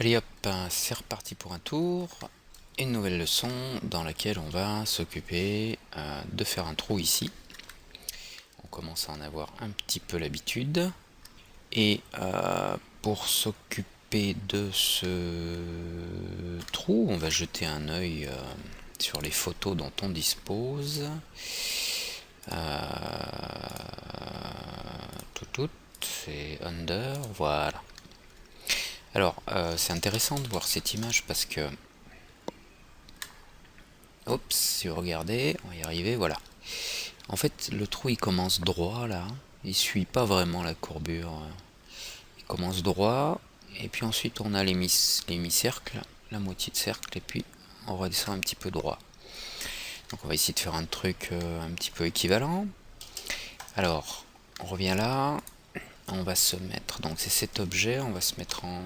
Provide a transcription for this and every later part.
Allez hop, c'est reparti pour un tour. Une nouvelle leçon dans laquelle on va s'occuper de faire un trou ici. On commence à en avoir un petit peu l'habitude. Et pour s'occuper de ce trou, on va jeter un œil sur les photos dont on dispose. Tout, c'est under, voilà. Alors, c'est intéressant de voir cette image parce que... Oups, si vous regardez, on va y arriver, voilà. En fait, le trou, il commence droit, là. Il suit pas vraiment la courbure. Il commence droit, et puis ensuite, on a les mi-cercles, la moitié de cercle, et puis on redescend un petit peu droit. Donc, on va essayer de faire un truc un petit peu équivalent. Alors, on revient là. On va se mettre, donc c'est cet objet, on va se mettre en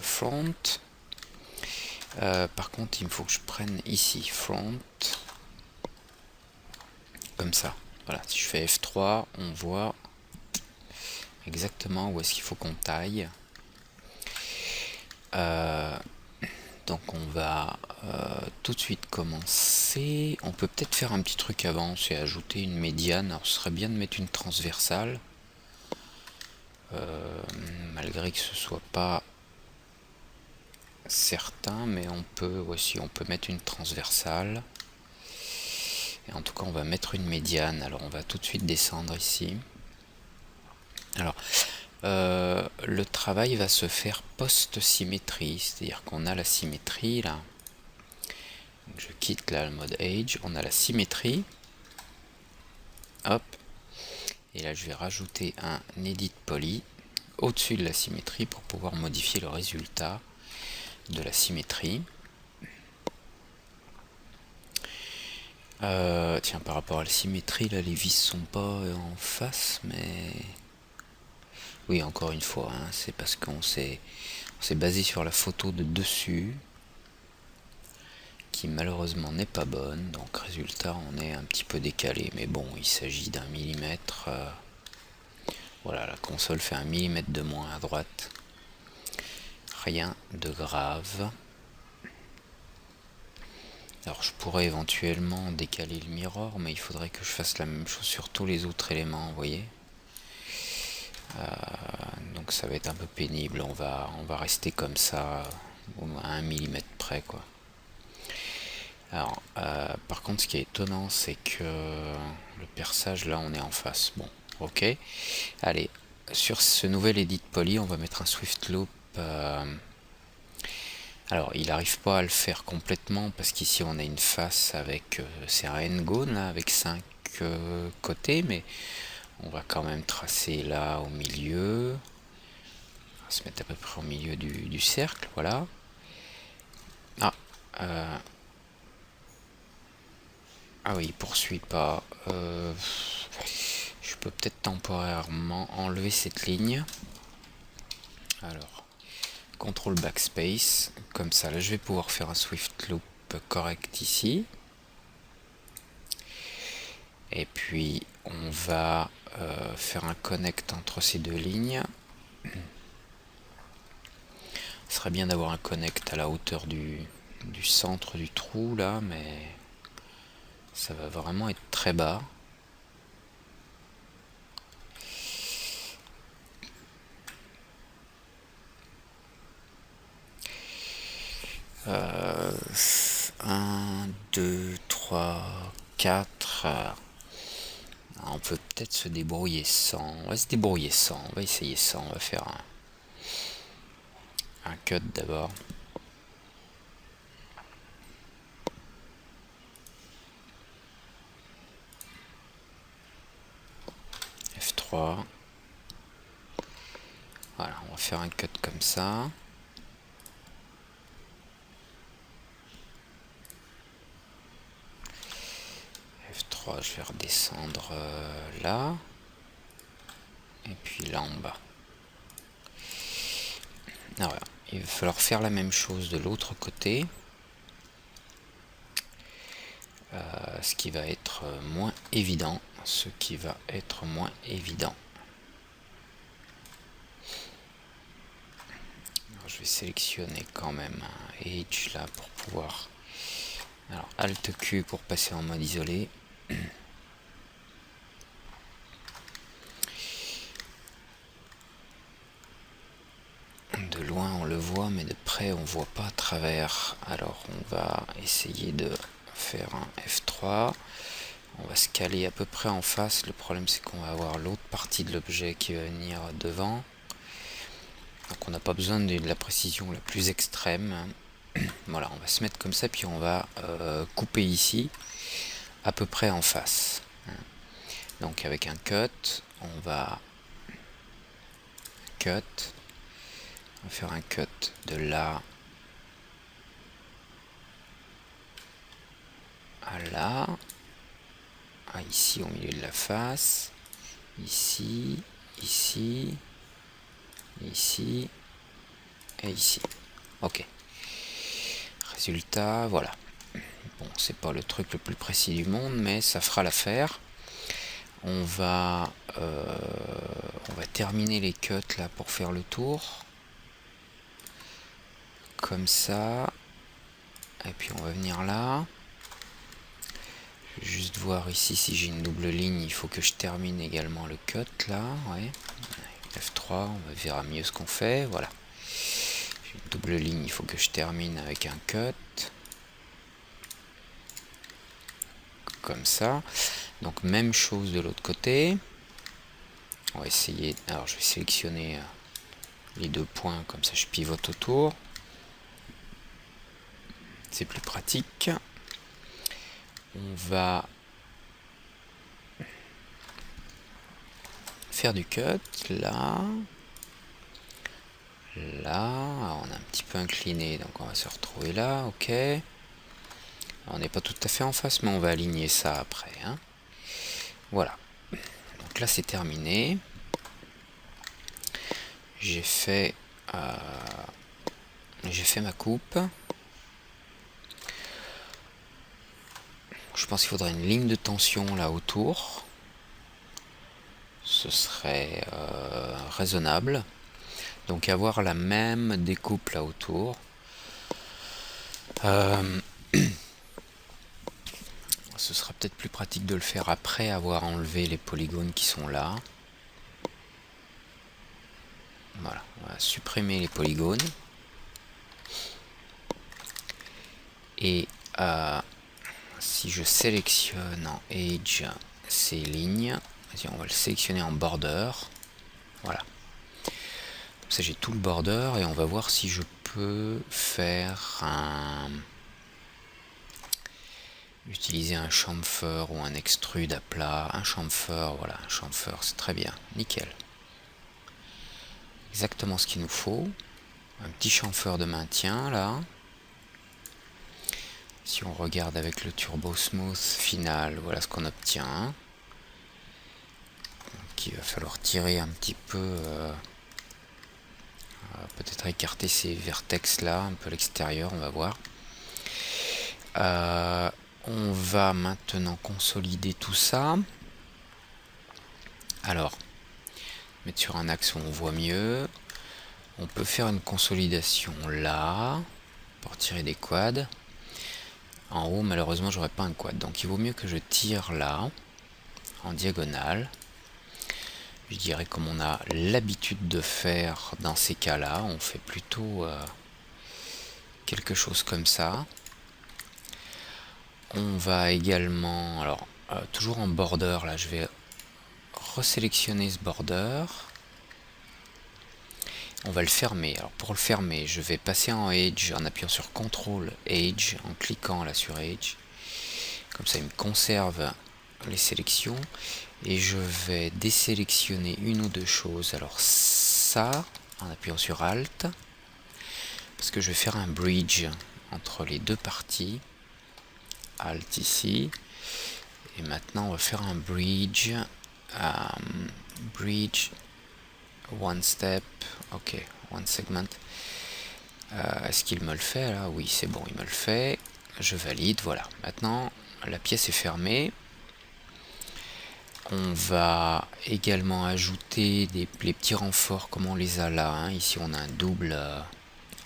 front. Par contre, il me faut que je prenne ici, front, comme ça. Voilà, si je fais F3, on voit exactement où est-ce qu'il faut qu'on taille. Donc on va tout de suite commencer. On peut peut-être faire un petit truc avant, c'est ajouter une médiane. Alors ce serait bien de mettre une transversale. Malgré que ce soit pas certain, mais on peut aussi, on peut mettre une transversale. Et en tout cas, on va mettre une médiane. Alors, on va tout de suite descendre ici. Alors, le travail va se faire post-symétrie, c'est-à-dire qu'on a la symétrie là. Donc, je quitte là le mode Age. On a la symétrie. Hop. Et là, je vais rajouter un Edit Poly au-dessus de la symétrie pour pouvoir modifier le résultat de la symétrie. Tiens, par rapport à la symétrie, là, les vis sont pas en face, mais... Oui, encore une fois, hein, c'est parce qu'on s'est basé sur la photo de dessus, qui malheureusement n'est pas bonne, donc résultat, on est un petit peu décalé, mais bon, il s'agit d'un millimètre. Voilà, la console fait un millimètre de moins à droite. Rien de grave. Alors je pourrais éventuellement décaler le mirror, mais il faudrait que je fasse la même chose sur tous les autres éléments, vous voyez. Donc ça va être un peu pénible, on va rester comme ça, à 1 millimètre près, quoi. Alors, par contre, ce qui est étonnant, c'est que le perçage, là, on est en face. Bon, ok. Allez, sur ce nouvel Edit Poly, on va mettre un Swift Loop. Alors, il n'arrive pas à le faire complètement, parce qu'ici, on a une face avec... c'est un n-gone, là, avec 5 côtés, mais on va quand même tracer là, au milieu. On va se mettre à peu près au milieu du cercle, voilà. Ah, ah oui, il poursuit pas. Je peux peut-être temporairement enlever cette ligne. Alors, CTRL backspace. Comme ça, là, je vais pouvoir faire un Swift Loop correct ici. Et puis, on va faire un connect entre ces deux lignes. Ce serait bien d'avoir un connect à la hauteur du centre du trou, là, mais ça va vraiment être très bas. Euh, 1, 2, 3, 4. On peut peut-être se débrouiller sans. On va se débrouiller sans. On va essayer sans. On va faire un cut d'abord. F3. Voilà, on va faire un cut comme ça. F3, je vais redescendre là. Et puis là en bas. Ah, voilà. Il va falloir faire la même chose de l'autre côté. Ce qui va être moins évident. Ce qui va être moins évident. Alors, je vais sélectionner quand même un Edge là pour pouvoir... Alors Alt Q pour passer en mode isolé. De loin on le voit, mais de près on voit pas à travers. Alors on va essayer de faire un F3. On va se caler à peu près en face. Le problème c'est qu'on va avoir l'autre partie de l'objet qui va venir devant. Donc on n'a pas besoin de la précision la plus extrême. Voilà, on va se mettre comme ça, puis on va couper ici, à peu près en face. Donc avec un cut, on va faire un cut de là à là, ici au milieu de la face, ici, ici, ici et ici. Ok. Résultat, voilà. Bon, c'est pas le truc le plus précis du monde, mais ça fera l'affaire. On va terminer les cuts là pour faire le tour. Comme ça. Et puis on va venir là. Je vais juste voir ici si j'ai une double ligne. Il faut que je termine également le cut là. Ouais. F3, on verra mieux ce qu'on fait. Voilà. J'ai une double ligne, il faut que je termine avec un cut. Comme ça. Donc même chose de l'autre côté. On va essayer. Alors je vais sélectionner les deux points, comme ça je pivote autour. C'est plus pratique. On va faire du cut là. Là, on est un petit peu incliné, donc on va se retrouver là, ok. On n'est pas tout à fait en face, mais on va aligner ça après. Hein. Voilà. Donc là, c'est terminé. J'ai fait ma coupe. Je pense qu'il faudrait une ligne de tension là autour. Ce serait raisonnable. Donc avoir la même découpe là autour. Ce sera peut-être plus pratique de le faire après avoir enlevé les polygones qui sont là. Voilà, on va supprimer les polygones. Et si je sélectionne en Edge ces lignes, on va le sélectionner en border. Voilà. Comme ça j'ai tout le border et on va voir si je peux faire utiliser un chamfer ou un extrude à plat. Un chamfer, voilà, un chamfer, c'est très bien, nickel. Exactement ce qu'il nous faut. Un petit chamfer de maintien là. Si on regarde avec le turbo smooth final, voilà ce qu'on obtient. Donc il va falloir tirer un petit peu, peut-être écarter ces vertex là, un peu à l'extérieur, on va voir. On va maintenant consolider tout ça. Alors, mettre sur un axe où on voit mieux. On peut faire une consolidation là, pour tirer des quads. En haut, malheureusement, j'aurais pas un quad. Donc il vaut mieux que je tire là, en diagonale. Je dirais comme on a l'habitude de faire dans ces cas-là. On fait plutôt quelque chose comme ça. On va également... Alors, toujours en border, là, je vais resélectionner ce border. On va le fermer. Alors pour le fermer, je vais passer en Edge en appuyant sur CTRL Edge, en cliquant là sur Edge. Comme ça, il me conserve les sélections. Et je vais désélectionner une ou deux choses. Alors ça, en appuyant sur Alt, parce que je vais faire un bridge entre les deux parties. Alt ici. Et maintenant, on va faire un bridge. Bridge. One step, ok, one segment. Est-ce qu'il me le fait là? Oui, c'est bon, il me le fait. Je valide, voilà. Maintenant, la pièce est fermée. On va également ajouter les petits renforts comme on les a là. Hein. Ici, on a un double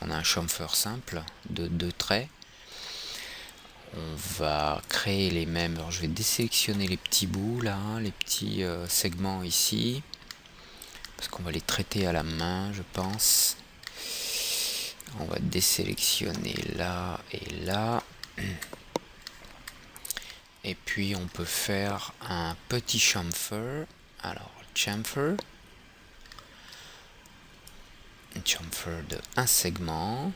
puisqu'on a un chamfer simple de 2 traits. On va créer les mêmes. Alors je vais désélectionner les petits bouts là, les petits segments ici, parce qu'on va les traiter à la main, je pense. On va désélectionner là et là. Et puis on peut faire un petit chamfer. Alors chamfer. Un chamfer de un segment.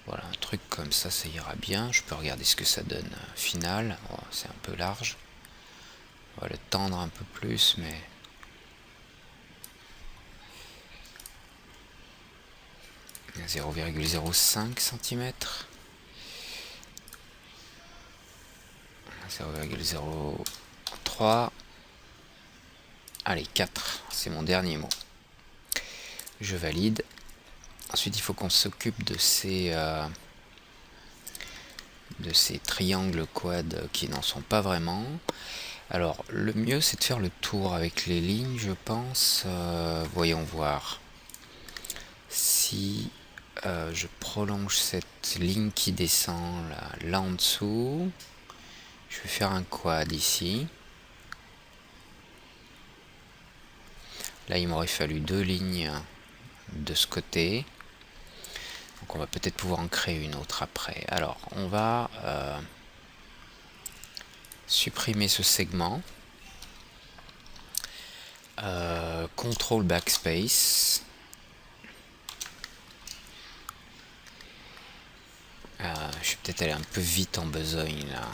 Voilà, un truc comme ça ira bien. Je peux regarder ce que ça donne final. Oh, c'est un peu large. On va le tendre un peu plus, mais... « 0,05 cm. 0,03. Allez, 4. C'est mon dernier mot. Je valide. Ensuite, il faut qu'on s'occupe de ces triangles quad qui n'en sont pas vraiment. Alors, le mieux, c'est de faire le tour avec les lignes, je pense. Voyons voir. Si je prolonge cette ligne qui descend là en dessous, je vais faire un quad ici. Là, il m'aurait fallu 2 lignes de ce côté. Donc on va peut-être pouvoir en créer une autre après. Alors, on va supprimer ce segment. Contrôle backspace. Je vais peut-être aller un peu vite en besogne là.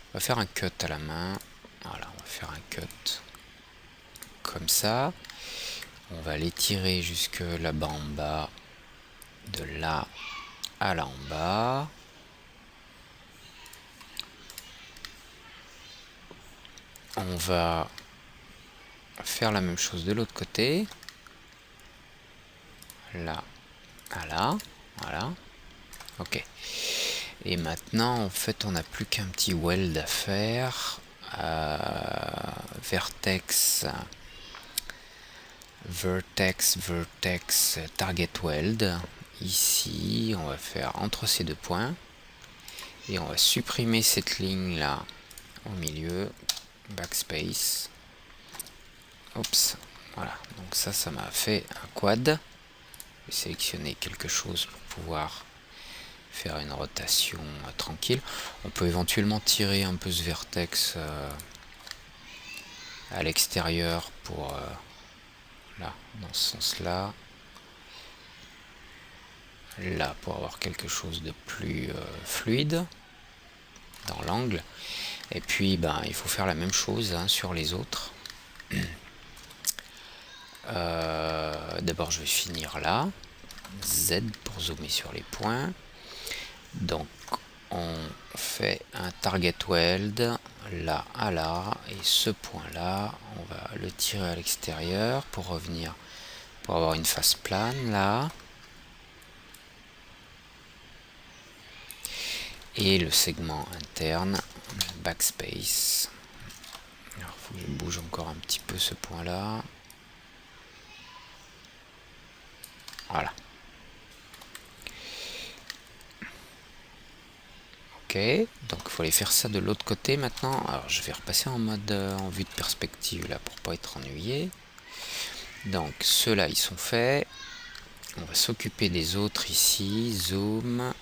On va faire un cut à la main. Voilà, on va faire un cut comme ça. On va l'étirer jusque là-bas en bas. De là à là en bas. On va faire la même chose de l'autre côté. Là à là. Voilà. Ok. Et maintenant, en fait, on n'a plus qu'un petit weld à faire. Vertex, target weld. Ici, on va faire entre ces deux points. Et on va supprimer cette ligne là au milieu. Backspace. Oups. Voilà. Donc ça m'a fait un quad. Je vais sélectionner quelque chose pour pouvoir faire une rotation tranquille. On peut éventuellement tirer un peu ce vertex à l'extérieur pour là, dans ce sens là pour avoir quelque chose de plus fluide dans l'angle. Et puis il faut faire la même chose sur les autres. D'abord je vais finir là, Z pour zoomer sur les points. Donc on fait un target weld là à là, et ce point là on va le tirer à l'extérieur pour revenir, pour avoir une face plane là, et le segment interne backspace. Alors il faut que je bouge encore un petit peu ce point là. Voilà. Ok, donc il faut aller faire ça de l'autre côté maintenant. Alors je vais repasser en mode en vue de perspective là pour pas être ennuyé. Donc ceux-là ils sont faits. On va s'occuper des autres ici. Zoom.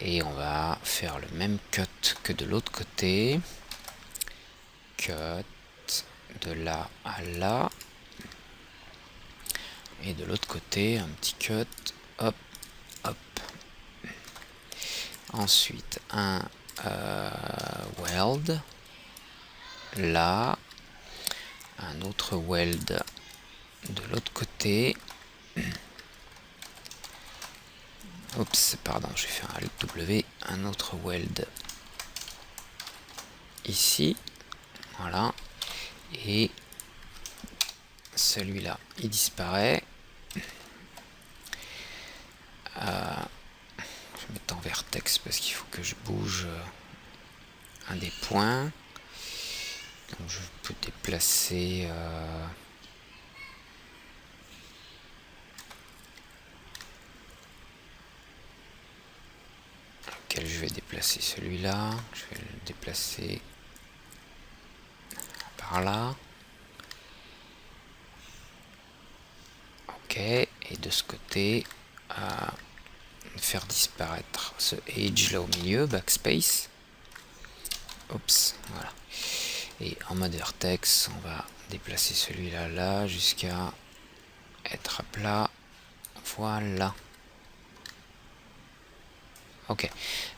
Et on va faire le même cut que de l'autre côté. Cut de là à là. Et de l'autre côté, un petit cut. Hop, hop. Ensuite, un weld. Là. Un autre weld de l'autre côté. Oups, pardon, j'ai fait un Alt W. Un autre weld ici. Voilà. Et celui-là, il disparaît. Je vais mettre en vertex parce qu'il faut que je bouge un des points. Donc je peux déplacer lequel je vais déplacer celui-là. Je vais le déplacer par là. Ok, et de ce côté, faire disparaître ce Age là au milieu, backspace. Oups, voilà. Et en mode vertex, on va déplacer celui-là là jusqu'à être à plat. Voilà. Ok.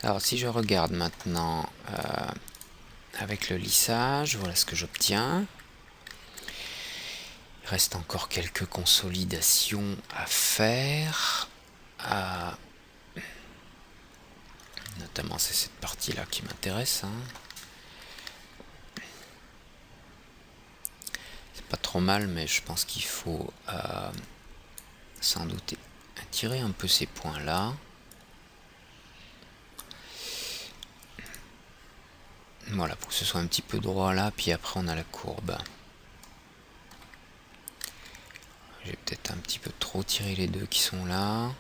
Alors si je regarde maintenant avec le lissage, voilà ce que j'obtiens. Il reste encore quelques consolidations à faire. Notamment c'est cette partie là qui m'intéresse. C'est pas trop mal, mais je pense qu'il faut sans doute tirer un peu ces points là. Voilà, pour que ce soit un petit peu droit là, puis après on a la courbe. J'ai peut-être un petit peu trop tiré les deux qui sont là.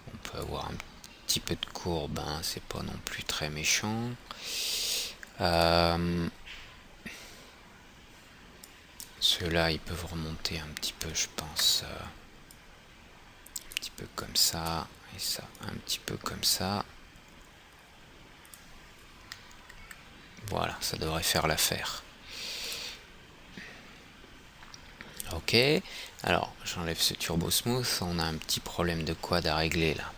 On peut avoir un petit peu de courbe, hein, c'est pas non plus très méchant. Ceux-là, ils peuvent remonter un petit peu, je pense. Un petit peu comme ça, et ça, un petit peu comme ça. Voilà, ça devrait faire l'affaire. Ok, alors j'enlève ce turbo smooth, on a un petit problème de quad à régler là.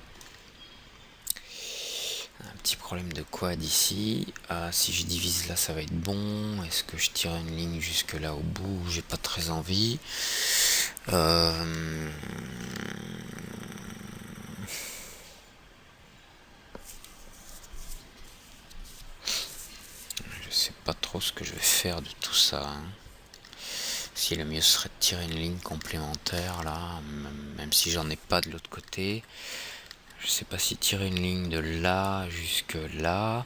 Un petit problème de quad ici. Si je divise là, ça va être bon. Est-ce que je tire une ligne jusque là au bout? J'ai pas très envie. Je sais pas trop ce que je vais faire de tout ça. Si le mieux serait de tirer une ligne complémentaire là, même si j'en ai pas de l'autre côté. Je sais pas si tirer une ligne de là jusque là.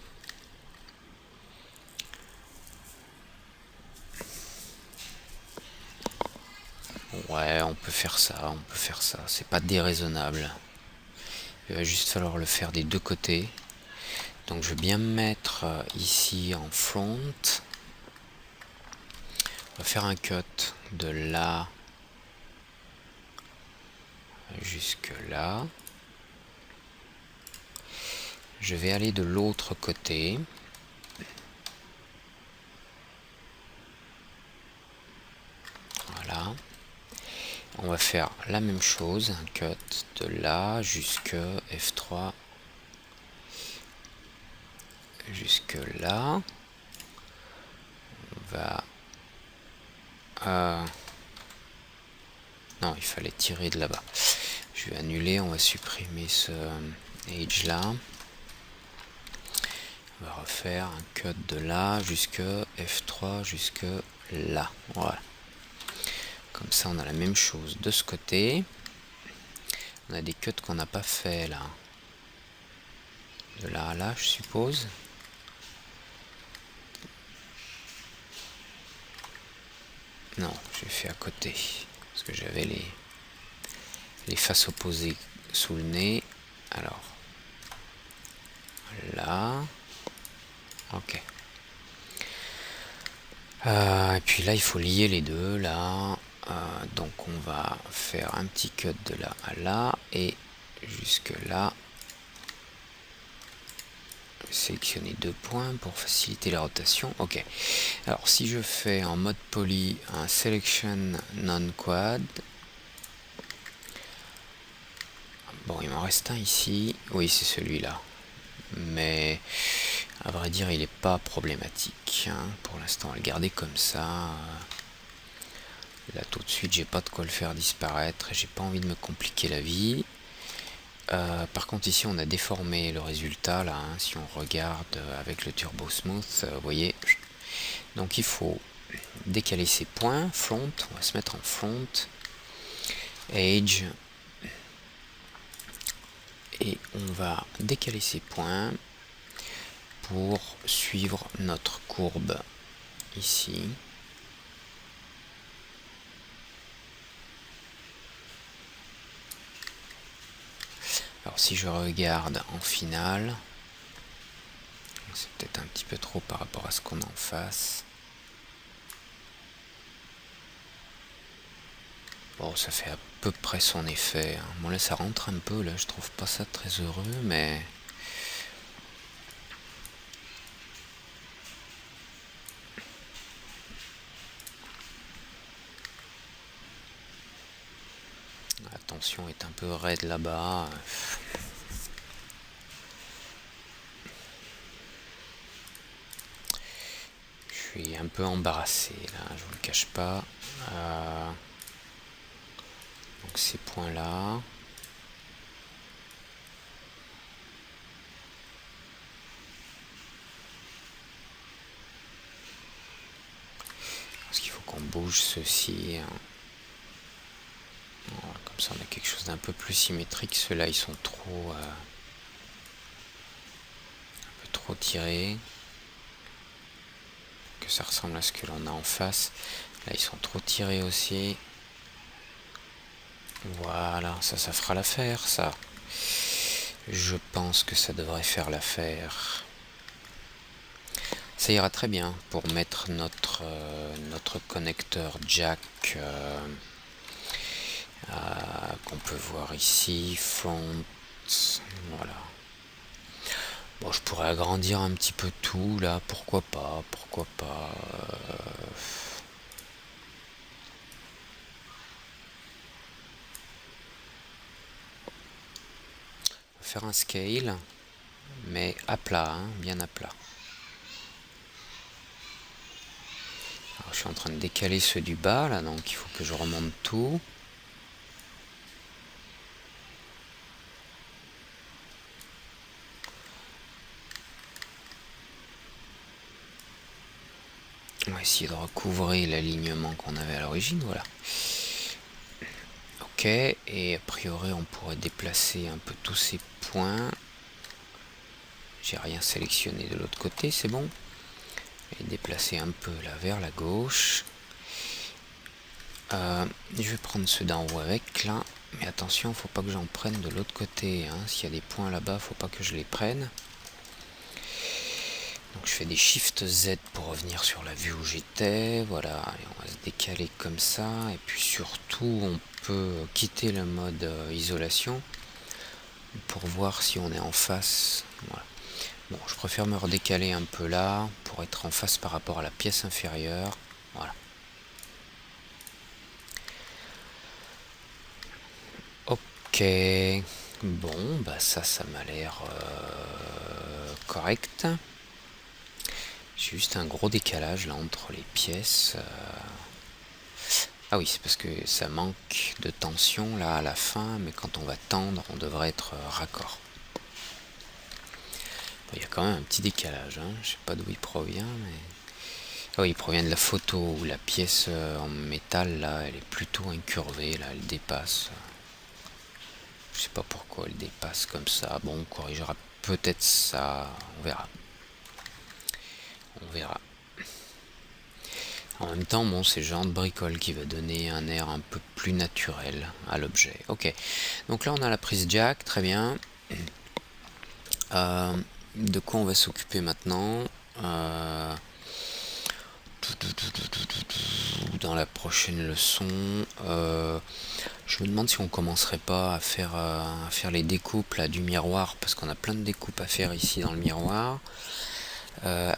Ouais, on peut faire ça, c'est pas déraisonnable. Il va juste falloir le faire des deux côtés. Donc je vais bien me mettre ici en front. On va faire un cut de là jusque là. Je vais aller de l'autre côté. Voilà. On va faire la même chose, un cut de là jusque F3 jusque là. On va non, il fallait tirer de là-bas. Je vais annuler, on va supprimer ce edge là. On va refaire un cut de là jusque F3 jusque là. Voilà. Comme ça, on a la même chose de ce côté. On a des cuts qu'on n'a pas fait là. De là à là, je suppose. Non, j'ai fait à côté. Parce que j'avais les faces opposées sous le nez. Alors, là. Ok. Et puis là, il faut lier les deux, là. Donc on va faire un petit cut de là à là. Et jusque là. Sélectionner deux points pour faciliter la rotation. Ok. Alors si je fais en mode poly un selection non quad. Bon, il m'en reste un ici. Oui, c'est celui-là. Mais à vrai dire, il n'est pas problématique. Pour l'instant, on va le garder comme ça. Là, tout de suite, j'ai pas de quoi le faire disparaître. J'ai pas envie de me compliquer la vie. Par contre, ici, on a déformé le résultat. Là, si on regarde avec le turbo smooth, vous voyez. Donc, il faut décaler ces points. Front, on va se mettre en front. Edge. Et on va décaler ces points pour suivre notre courbe ici. Alors si je regarde en finale, c'est peut-être un petit peu trop par rapport à ce qu'on a en face. Bon, ça fait à peu près son effet. Bon là ça rentre un peu, là je trouve pas ça très heureux, mais... La tension est un peu raide là-bas. Je suis un peu embarrassé là, je vous le cache pas. Donc ces points-là. Parce qu'il faut qu'on bouge ceci. Voilà, comme ça on a quelque chose d'un peu plus symétrique. Ceux-là ils sont trop... un peu trop tirés. Que ça ressemble à ce que l'on a en face. Là ils sont trop tirés aussi. Voilà, ça fera l'affaire, ça. Je pense que ça devrait faire l'affaire. Ça ira très bien pour mettre notre connecteur jack qu'on peut voir ici, front, voilà. Bon, je pourrais agrandir un petit peu tout là, pourquoi pas. Faire un scale, mais à plat, hein, bien à plat. Alors, je suis en train de décaler ceux du bas là, donc il faut que je remonte tout. On va essayer de recouvrir l'alignement qu'on avait à l'origine, voilà. Ok, et a priori on pourrait déplacer un peu tous ces points. J'ai rien sélectionné de l'autre côté, c'est bon. Et déplacer un peu là vers la gauche. Je vais prendre ceux d'en haut avec là. Mais attention, faut pas que j'en prenne de l'autre côté. Hein. S'il y a des points là-bas, faut pas que je les prenne. Donc je fais des Shift Z pour revenir sur la vue où j'étais. Voilà, et on va se décaler comme ça. Et puis surtout, on peut quitter le mode isolation pour voir si on est en face. Voilà. Bon, je préfère me redécaler un peu là pour être en face par rapport à la pièce inférieure. Voilà. Ok. Bon, bah ça m'a l'air correct. J'ai juste un gros décalage là entre les pièces. Ah oui, c'est parce que ça manque de tension là à la fin, mais quand on va tendre, on devrait être raccord. Il y a quand même un petit décalage, hein. Je sais pas d'où il provient, mais... Ah oui, il provient de la photo où la pièce en métal là, elle est plutôt incurvée, là, elle dépasse. Je sais pas pourquoi elle dépasse comme ça. Bon, on corrigera peut-être ça, on verra. On verra. En même temps, bon, c'est le genre de bricole qui va donner un air un peu plus naturel à l'objet. Ok, donc là on a la prise jack, très bien. De quoi on va s'occuper maintenant dans la prochaine leçon, je me demande si on commencerait pas à faire les découpes là, du miroir, parce qu'on a plein de découpes à faire ici dans le miroir.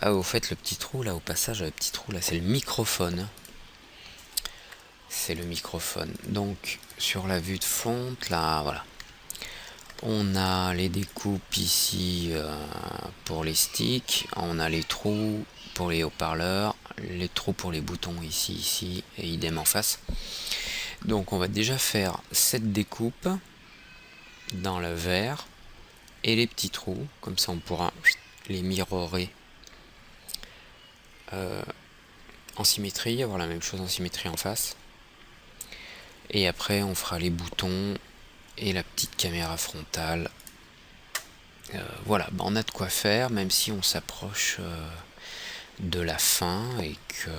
Au fait, le petit trou là, au passage, le petit trou là, c'est le microphone. C'est le microphone. Donc sur la vue de fond là, voilà, on a les découpes ici pour les sticks, on a les trous pour les haut-parleurs, les trous pour les boutons ici et idem en face. Donc on va déjà faire cette découpe dans le vert et les petits trous, comme ça on pourra les mirorer en symétrie, avoir la même chose en symétrie en face. Et après on fera les boutons et la petite caméra frontale. Voilà, on a de quoi faire, même si on s'approche de la fin et que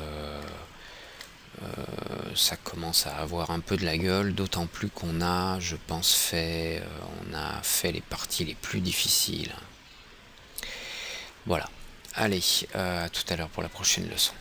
ça commence à avoir un peu de la gueule, d'autant plus qu'on a, je pense, on a fait les parties les plus difficiles. Voilà. Allez, à tout à l'heure pour la prochaine leçon.